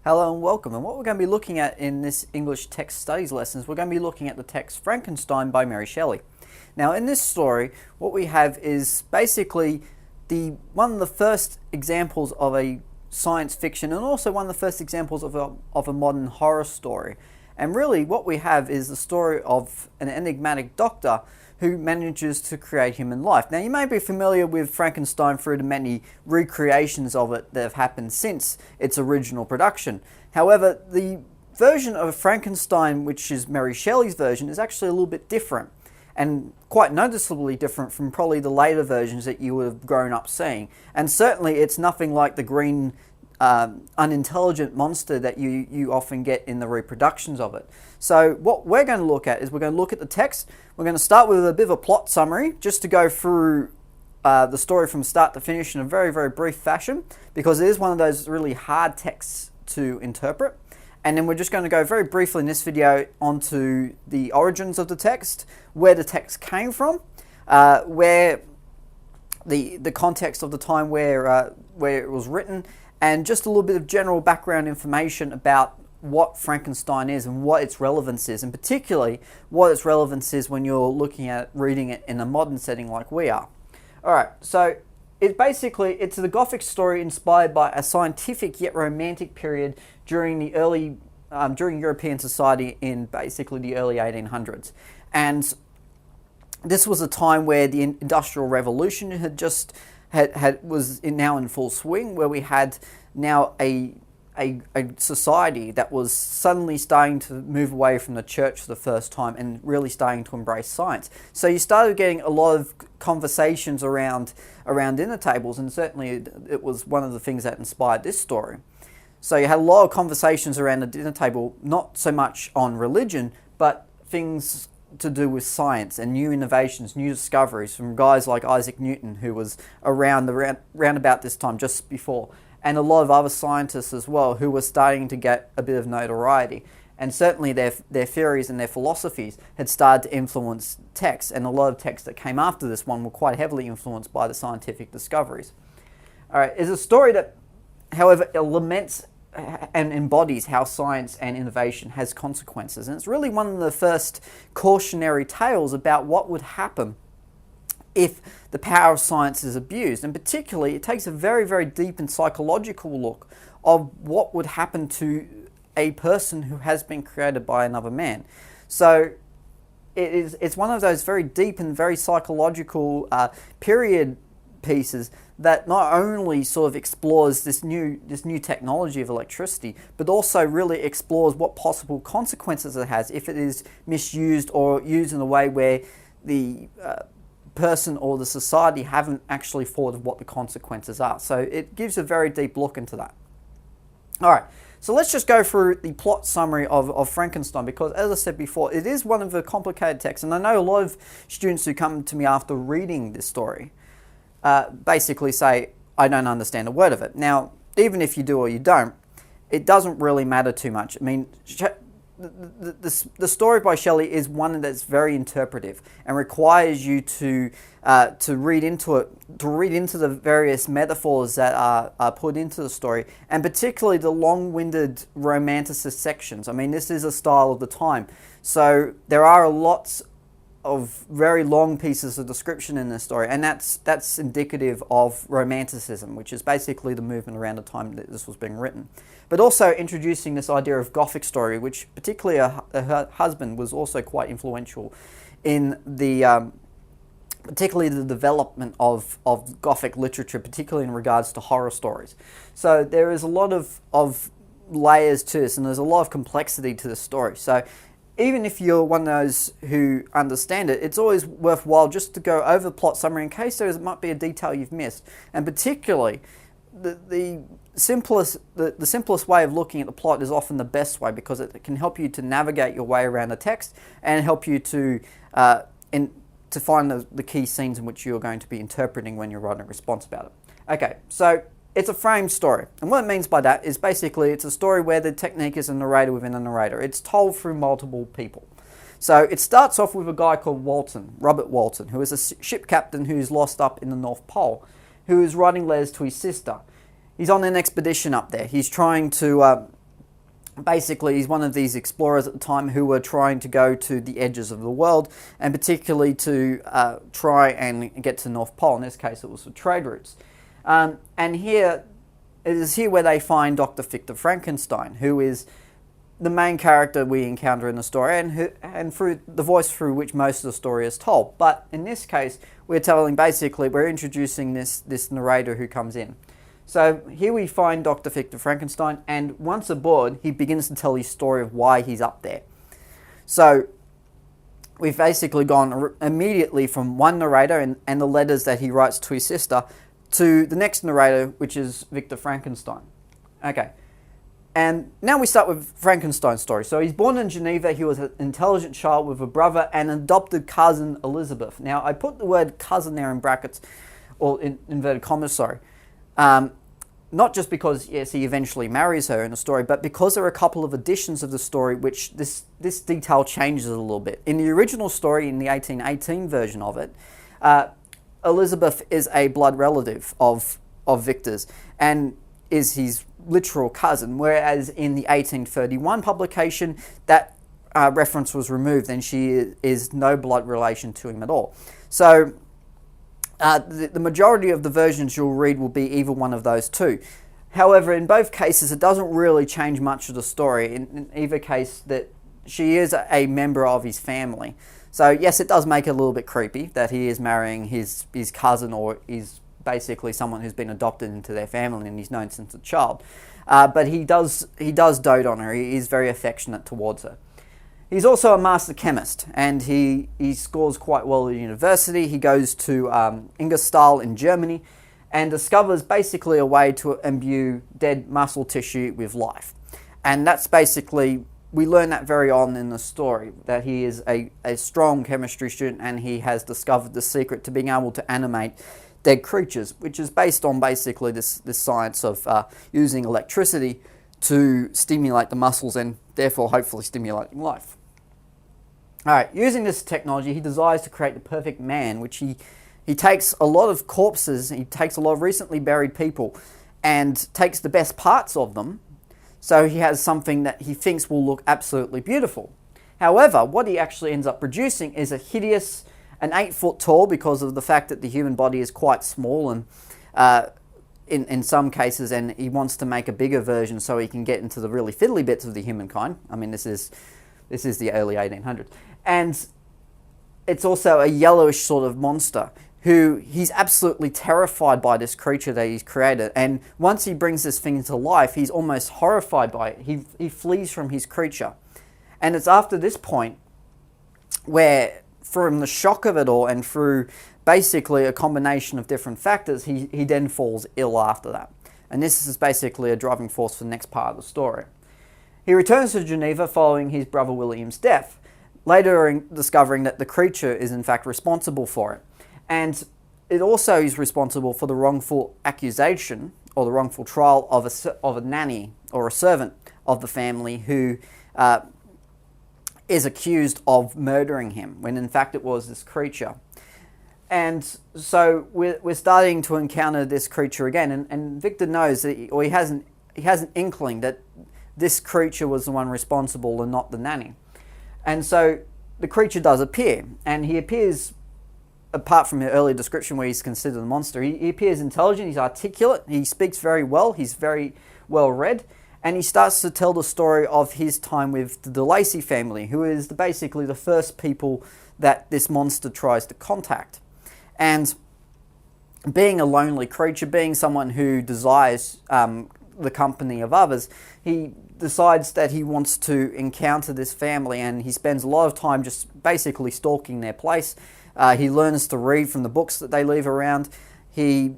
Hello and welcome, and what we're going to be looking at in this English text studies lesson is we're going to be looking at the text Frankenstein by Mary Shelley. Now in this story, what we have is basically one of the first examples of a science fiction and also one of the first examples of a modern horror story. And really what we have is the story of an enigmatic doctor who manages to create human life. Now you may be familiar with Frankenstein through the many recreations of it that have happened since its original production. However, the version of Frankenstein, which is Mary Shelley's version, is actually a little bit different and quite noticeably different from probably the later versions that you would have grown up seeing. And certainly it's nothing like the green unintelligent monster that you often get in the reproductions of it. So what we're going to look at is we're going to look at the text. We're going to start with a bit of a plot summary just to go through the story from start to finish in a very, very brief fashion, because it is one of those really hard texts to interpret. And then we're just going to go very briefly in this video onto the origins of the text, where the text came from, where the context of the time where it was written, and just a little bit of general background information about what Frankenstein is and what its relevance is, and particularly what its relevance is when you're looking at reading it in a modern setting like we are. Alright, so it's the Gothic story inspired by a scientific yet romantic period during European society in basically the early 1800s. And this was a time where the Industrial Revolution was now in full swing, where we had now a society that was suddenly starting to move away from the church for the first time and really starting to embrace science. So you started getting a lot of conversations around dinner tables, and certainly it was one of the things that inspired this story. So you had a lot of conversations around the dinner table, not so much on religion, but things to do with science and new innovations, new discoveries from guys like Isaac Newton, who was around about this time just before, and a lot of other scientists as well who were starting to get a bit of notoriety. And certainly their theories and their philosophies had started to influence texts, and a lot of texts that came after this one were quite heavily influenced by the scientific discoveries. Alright, it's a story that, however, it laments and embodies how science and innovation has consequences. And it's really one of the first cautionary tales about what would happen if the power of science is abused. And particularly, it takes a very, very deep and psychological look of what would happen to a person who has been created by another man. So it's one of those very deep and very psychological period pieces that not only sort of explores this new technology of electricity, but also really explores what possible consequences it has if it is misused or used in a way where the person or the society haven't actually thought of what the consequences are. So it gives a very deep look into that. Alright, so let's just go through the plot summary of Frankenstein, because as I said before, it is one of the complicated texts, and I know a lot of students who come to me after reading this story basically say, I don't understand a word of it. Now, even if you do or you don't, it doesn't really matter too much. I mean, the story by Shelley is one that's very interpretive and requires you to read into it, to read into the various metaphors that are put into the story, and particularly the long-winded romanticist sections. I mean, this is a style of the time, so there are lots of very long pieces of description in this story, and that's indicative of Romanticism, which is basically the movement around the time that this was being written. But also introducing this idea of Gothic story, which particularly her husband was also quite influential in particularly the development of Gothic literature, particularly in regards to horror stories. So there is a lot of layers to this, and there's a lot of complexity to this story. So even if you're one of those who understand it, it's always worthwhile just to go over the plot summary in case there might be a detail you've missed. And particularly, the simplest way of looking at the plot is often the best way, because it can help you to navigate your way around the text and help you to find the key scenes in which you're going to be interpreting when you're writing a response about it. Okay, so it's a framed story, and what it means by that is basically it's a story where the technique is a narrator within a narrator. It's told through multiple people. So it starts off with a guy called Robert Walton, who is a ship captain who's lost up in the North Pole, who is writing letters to his sister. He's on an expedition up there. He's trying to basically he's one of these explorers at the time who were trying to go to the edges of the world, and particularly to try and get to the North Pole. In this case, it was for trade routes. And here, it is here where they find Dr. Victor Frankenstein, who is the main character we encounter in the story, and through the voice through which most of the story is told. But in this case, we're introducing this narrator who comes in. So here we find Dr. Victor Frankenstein, and once aboard, he begins to tell his story of why he's up there. So we've basically gone immediately from one narrator and the letters that he writes to his sister to the next narrator, which is Victor Frankenstein. Okay. And now we start with Frankenstein's story. So he's born in Geneva. He was an intelligent child with a brother and an adopted cousin, Elizabeth. Now, I put the word cousin there in brackets, or in inverted commas, sorry. Not just because, yes, he eventually marries her in the story, but because there are a couple of editions of the story which this detail changes a little bit. In the original story, in the 1818 version of it, Elizabeth is a blood relative of Victor's and is his literal cousin, whereas in the 1831 publication, that reference was removed and she is no blood relation to him at all. So the majority of the versions you'll read will be either one of those two. However, in both cases, it doesn't really change much of the story. In either case, that she is a member of his family. So yes, it does make it a little bit creepy that he is marrying his cousin, or is basically someone who's been adopted into their family and he's known since a child. But he does dote on her. He is very affectionate towards her. He's also a master chemist, and he scores quite well at university. He goes to Ingolstadt in Germany and discovers basically a way to imbue dead muscle tissue with life. And that's basically, we learn that very on in the story, that he is a strong chemistry student and he has discovered the secret to being able to animate dead creatures, which is based on basically this science of using electricity to stimulate the muscles and therefore hopefully stimulating life. Alright, using this technology, he desires to create the perfect man, which he takes a lot of corpses, he takes a lot of recently buried people and takes the best parts of them, so he has something that he thinks will look absolutely beautiful. However, what he actually ends up producing is a hideous, an 8 foot tall, because of the fact that the human body is quite small and in some cases, and he wants to make a bigger version so he can get into the really fiddly bits of the humankind. I mean, this is the early 1800s. And it's also a yellowish sort of monster who he's absolutely terrified by, this creature that he's created. And once he brings this thing into life, he's almost horrified by it. He flees from his creature. And it's after this point where, from the shock of it all and through basically a combination of different factors, he then falls ill after that. And this is basically a driving force for the next part of the story. He returns to Geneva following his brother William's death, later discovering that the creature is in fact responsible for it. And it also is responsible for the wrongful accusation or the wrongful trial of a nanny or a servant of the family who is accused of murdering him, when in fact it was this creature. And so we're starting to encounter this creature again, and Victor knows that, or he has an inkling that this creature was the one responsible and not the nanny. And so the creature does appear, and he appears, apart from the earlier description where he's considered a monster, he appears intelligent, he's articulate, he speaks very well, he's very well read, and he starts to tell the story of his time with the De Lacy family, who is basically the first people that this monster tries to contact. And being a lonely creature, being someone who desires the company of others, he decides that he wants to encounter this family, and he spends a lot of time just basically stalking their place. He learns to read from the books that they leave around. He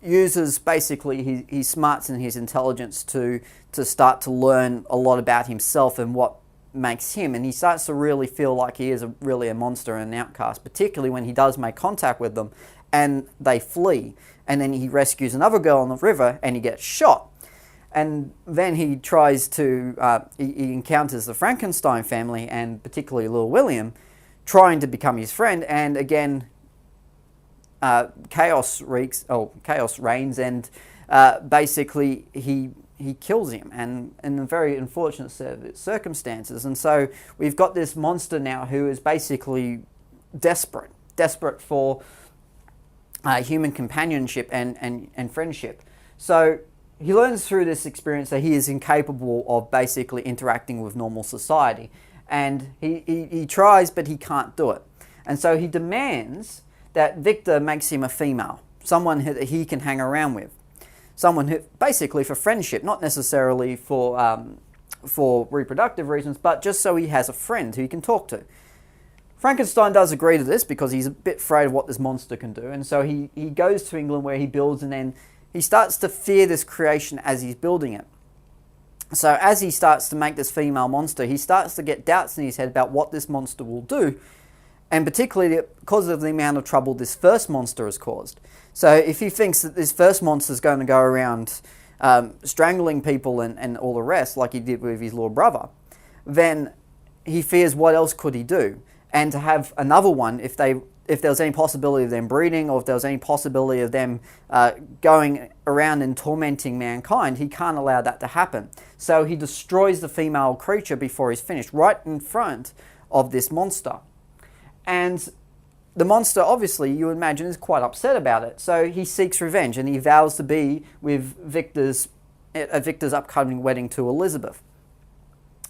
uses basically his smarts and his intelligence to start to learn a lot about himself and what makes him, and he starts to really feel like he is really a monster and an outcast, particularly when he does make contact with them and they flee, and then he rescues another girl on the river and he gets shot. And then he tries to, he encounters the Frankenstein family, and particularly little William, trying to become his friend, and again, chaos reigns, and basically he he kills him, and in a very unfortunate set of circumstances. And so we've got this monster now who is basically desperate for human companionship and friendship. So he learns through this experience that he is incapable of basically interacting with normal society. And he tries, but he can't do it. And so he demands that Victor makes him a female, someone that he can hang around with. Someone who, basically for friendship, not necessarily for reproductive reasons, but just so he has a friend who he can talk to. Frankenstein does agree to this because he's a bit afraid of what this monster can do. And so he goes to England where he builds, and then he starts to fear this creation as he's building it. So as he starts to make this female monster, he starts to get doubts in his head about what this monster will do, and particularly because of the amount of trouble this first monster has caused. So if he thinks that this first monster is going to go around strangling people and all the rest, like he did with his little brother, then he fears what else could he do. And to have another one, if there was any possibility of them breeding, or if there was any possibility of them going around and tormenting mankind, he can't allow that to happen. So he destroys the female creature before he's finished, right in front of this monster. And the monster, obviously, you would imagine, is quite upset about it. So he seeks revenge, and he vows to be with Victor's upcoming wedding to Elizabeth.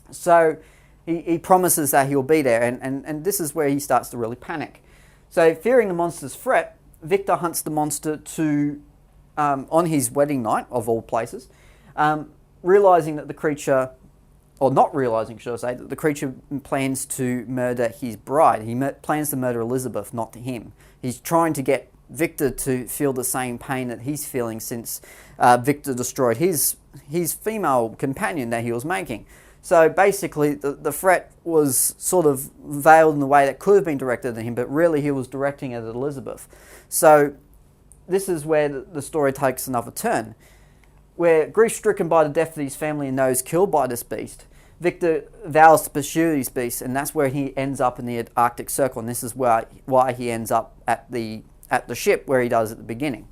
So he promises that he'll be there, and this is where he starts to really panic. So fearing the monster's threat, Victor hunts the monster on his wedding night, of all places, realizing that the creature, or not realizing, should I say, that the creature plans to murder his bride. He plans to murder Elizabeth, not him. He's trying to get Victor to feel the same pain that he's feeling since Victor destroyed his female companion that he was making. So basically, the threat was sort of veiled in a way that could have been directed at him, but really he was directing it at Elizabeth. So this is where the story takes another turn, where grief-stricken by the death of his family and those killed by this beast, Victor vows to pursue these beasts, and that's where he ends up in the Arctic Circle, and this is why he ends up at the ship where he does at the beginning.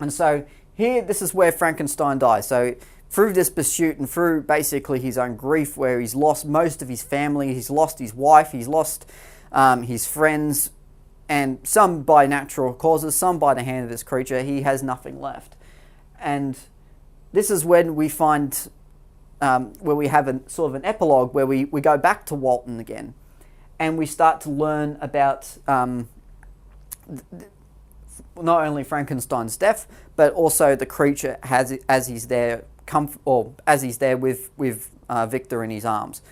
And so here, this is where Frankenstein dies. So through this pursuit and through basically his own grief, where he's lost most of his family, he's lost his wife, he's lost his friends, and some by natural causes, some by the hand of this creature, he has nothing left. And this is when we find, where we have a sort of an epilogue where we go back to Walton again, and we start to learn about not only Frankenstein's death, but also the creature as he's there with Victor in his arms.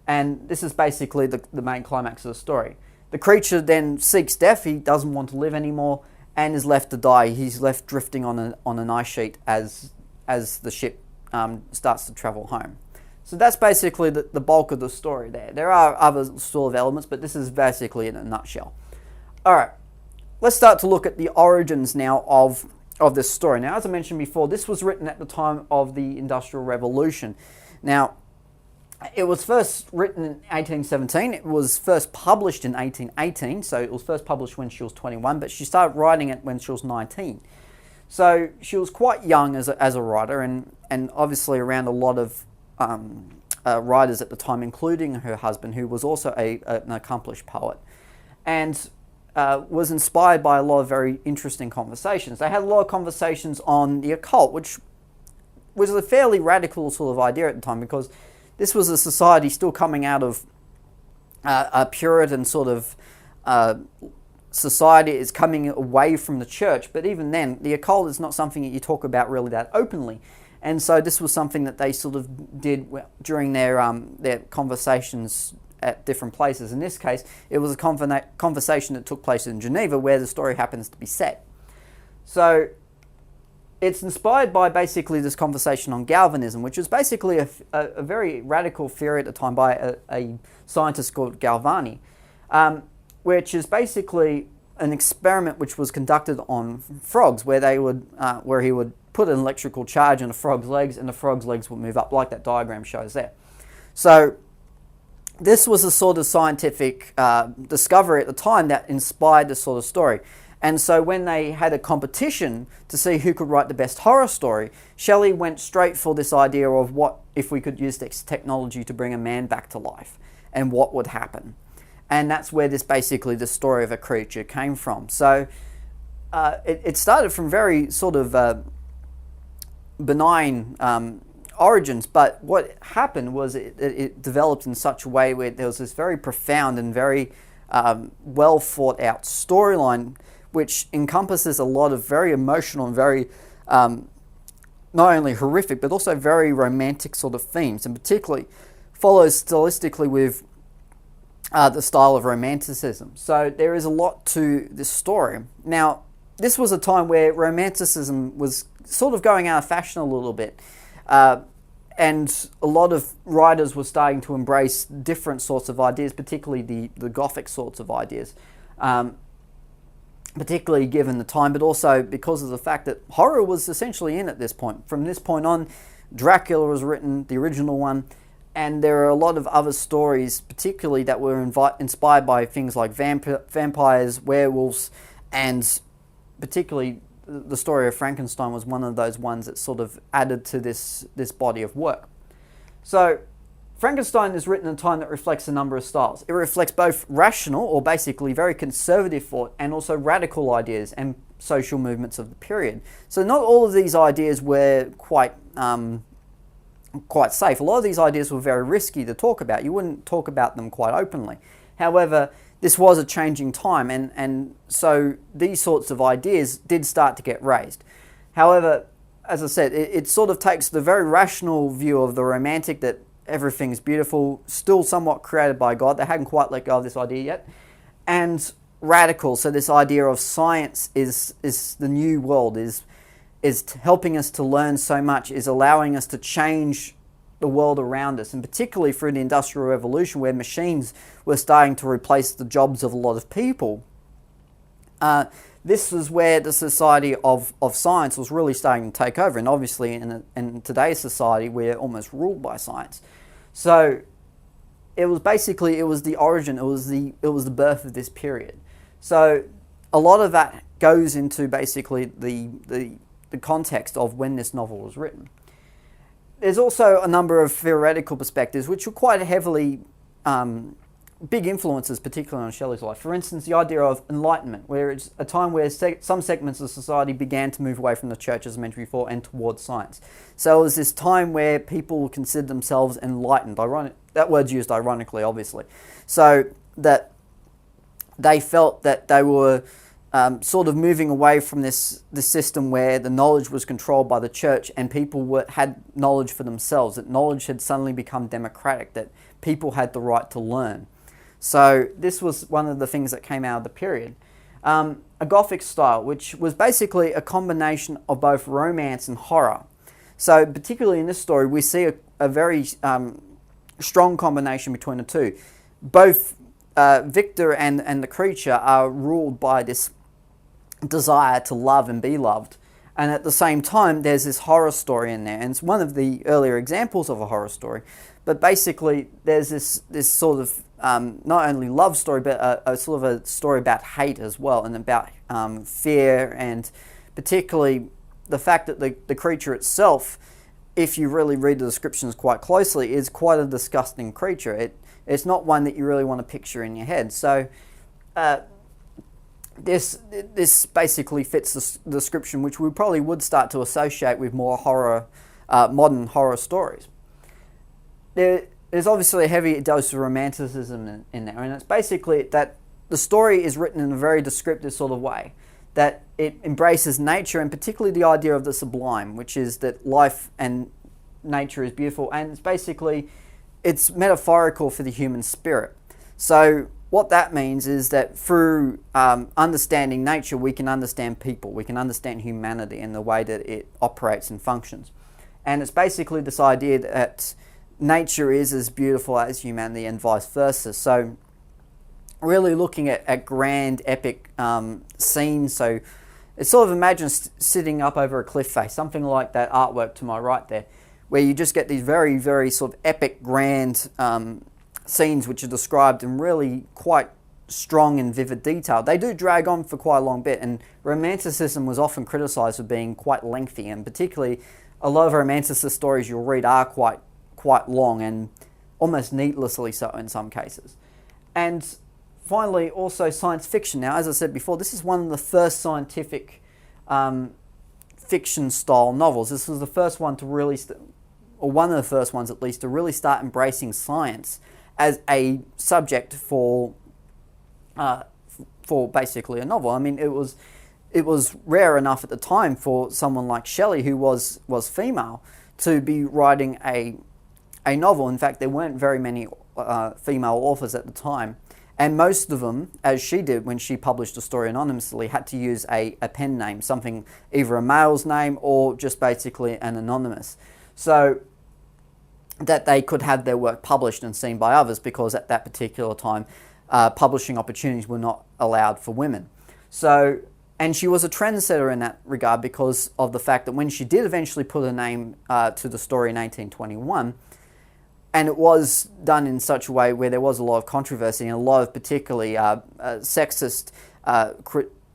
And this is basically the main climax of the story. The creature then seeks death. He doesn't want to live anymore and is left to die. He's left drifting on an ice sheet as the ship starts to travel home. So that's basically the bulk of the story there. There are other sort of elements, but this is basically in a nutshell. All right, let's start to look at the origins now of this story. Now, as I mentioned before, this was written at the time of the Industrial Revolution. Now, it was first written in 1817. It was first published in 1818, so it was first published when she was 21, but she started writing it when she was 19. So she was quite young as a writer, and obviously around a lot of writers at the time, including her husband, who was also an accomplished poet, and was inspired by a lot of very interesting conversations. They had a lot of conversations on the occult, which was a fairly radical sort of idea at the time, because this was a society still coming out of a Puritan sort of society. Is coming away from the church, but even then, the occult is not something that you talk about really that openly. And so this was something that they sort of did during their conversations at different places. In this case, it was a conversation that took place in Geneva, where the story happens to be set. So it's inspired by basically this conversation on Galvanism, which is basically a very radical theory at the time by a scientist called Galvani, which is basically an experiment which was conducted on frogs, where he would put an electrical charge in a frog's legs, and the frog's legs would move up, like that diagram shows there. So this was a sort of scientific discovery at the time that inspired this sort of story. And so when they had a competition to see who could write the best horror story, Shelley went straight for this idea of what if we could use this technology to bring a man back to life and what would happen. And that's where this basically the story of a creature came from. So it started from very sort of benign origins, but what happened was it developed in such a way where there was this very profound and very well thought out storyline which encompasses a lot of very emotional and very not only horrific but also very romantic sort of themes, and particularly follows stylistically with the style of Romanticism. So there is a lot to this story. Now, this was a time where Romanticism was sort of going out of fashion a little bit, and a lot of writers were starting to embrace different sorts of ideas, particularly the Gothic sorts of ideas, particularly given the time, but also because of the fact that horror was essentially in at this point. From this point on, Dracula was written, the original one, and there are a lot of other stories, particularly that were inspired by things like vampires, werewolves, and particularly the story of Frankenstein was one of those ones that sort of added to this body of work. So Frankenstein is written in a time that reflects a number of styles. It reflects both rational, or basically very conservative thought, and also radical ideas and social movements of the period. So not all of these ideas were quite safe. A lot of these ideas were very risky to talk about. You wouldn't talk about them quite openly. However, this was a changing time, and so these sorts of ideas did start to get raised. However, as I said, it sort of takes the very rational view of the Romantic, that everything's beautiful, still somewhat created by God. They hadn't quite let go of this idea yet. And radical, so this idea of science is the new world, is helping us to learn so much, is allowing us to change the world around us, and particularly through the Industrial Revolution, where machines were starting to replace the jobs of a lot of people. This is where the society of science was really starting to take over, and obviously in today's society we're almost ruled by science. So it was the origin, it was the birth of this period. So a lot of that goes into basically the context of when this novel was written. There's also a number of theoretical perspectives which were quite heavily big influences, particularly on Shelley's life. For instance, the idea of enlightenment, where it's a time where some segments of society began to move away from the church, as I mentioned before, and towards science. So it was this time where people considered themselves enlightened. That word's used ironically, obviously. So that they felt that they were sort of moving away from this system where the knowledge was controlled by the church and people had knowledge for themselves, that knowledge had suddenly become democratic, that people had the right to learn. So this was one of the things that came out of the period. A Gothic style, which was basically a combination of both romance and horror. So particularly in this story, we see a very strong combination between the two. Both Victor and the creature are ruled by this desire to love and be loved, and at the same time there's this horror story in there, and it's one of the earlier examples of a horror story. But basically there's this sort of not only love story, but a sort of a story about hate as well, and about fear, and particularly the fact that the creature itself, if you really read the descriptions quite closely, is quite a disgusting creature. It's not one that you really want to picture in your head. So this basically fits the description which we probably would start to associate with more horror, modern horror stories. There's obviously a heavy dose of romanticism in there, and it's basically that the story is written in a very descriptive sort of way, that it embraces nature, and particularly the idea of the sublime, which is that life and nature is beautiful, and it's metaphorical for the human spirit. So what that means is that through understanding nature, we can understand people, we can understand humanity and the way that it operates and functions. And it's basically this idea that nature is as beautiful as humanity and vice versa. So really looking at grand, epic scenes. So it's sort of imagine sitting up over a cliff face, something like that artwork to my right there, where you just get these very, very sort of epic, grand scenes which are described in really quite strong and vivid detail. They do drag on for quite a long bit, and Romanticism was often criticised for being quite lengthy, and particularly a lot of Romanticist stories you'll read are quite long and almost needlessly so in some cases. And finally, also science fiction. Now, as I said before, this is one of the first scientific fiction style novels. This was the first one to really, or one of the first ones at least, to really start embracing science as a subject for basically a novel. I mean, it was rare enough at the time for someone like Shelley, who was female, to be writing a novel. In fact, there weren't very many female authors at the time, and most of them, as she did when she published a story anonymously, had to use a pen name, something, either a male's name or just basically an anonymous, so that they could have their work published and seen by others, because at that particular time publishing opportunities were not allowed for women. So, and she was a trendsetter in that regard because of the fact that when she did eventually put a name to the story in 1821, and it was done in such a way where there was a lot of controversy and a lot of particularly sexist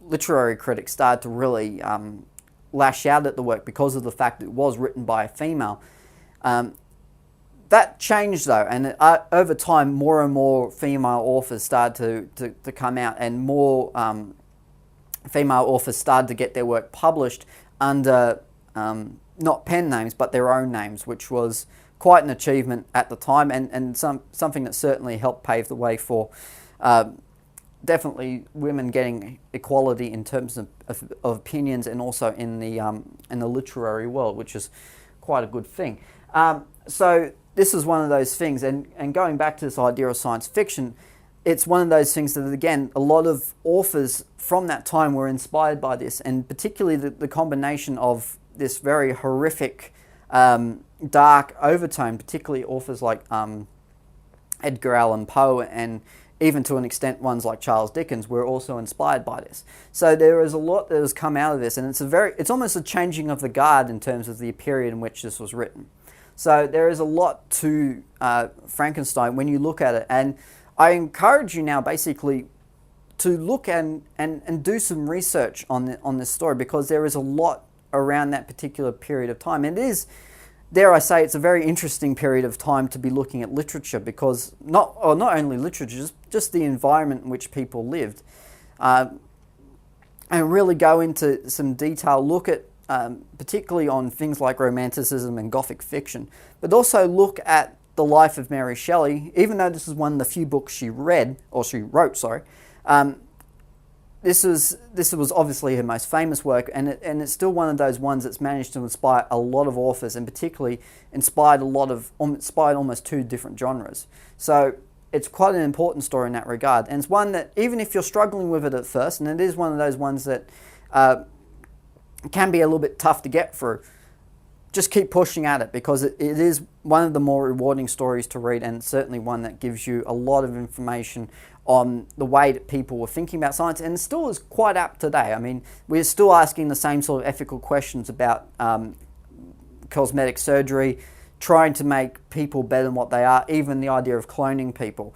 literary critics started to really lash out at the work because of the fact that it was written by a female. That changed though, and over time more and more female authors started to come out, and more female authors started to get their work published under not pen names but their own names, which was quite an achievement at the time, and something that certainly helped pave the way for definitely women getting equality in terms of opinions, and also in the literary world, which is quite a good thing. So this is one of those things, and going back to this idea of science fiction, it's one of those things that, again, a lot of authors from that time were inspired by this, and particularly the combination of this very horrific, dark overtone, particularly authors like Edgar Allan Poe, and even to an extent ones like Charles Dickens, were also inspired by this. So there is a lot that has come out of this, and it's almost a changing of the guard in terms of the period in which this was written. So there is a lot to Frankenstein when you look at it, and I encourage you now basically to look and do some research on this story, because there is a lot around that particular period of time. It is, dare I say, it's a very interesting period of time to be looking at literature, because not only literature, just the environment in which people lived, and really go into some detail, look at particularly on things like Romanticism and Gothic fiction, but also look at the life of Mary Shelley. Even though this is one of the few books she wrote, this was obviously her most famous work, and it's still one of those ones that's managed to inspire a lot of authors, and particularly inspired almost two different genres. So it's quite an important story in that regard, and it's one that, even if you're struggling with it at first, and it is one of those ones that can be a little bit tough to get through, just keep pushing at it, because it is one of the more rewarding stories to read, and certainly one that gives you a lot of information on the way that people were thinking about science, and still is quite apt today. I mean, we're still asking the same sort of ethical questions about cosmetic surgery, trying to make people better than what they are, even the idea of cloning people.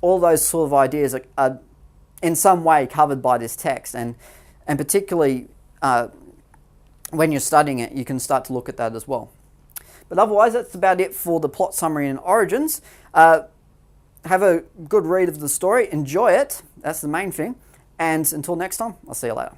All those sort of ideas are in some way covered by this text, and particularly when you're studying it, you can start to look at that as well. But otherwise, that's about it for the plot summary and origins. Have a good read of the story, enjoy it, that's the main thing, and until next time, I'll see you later.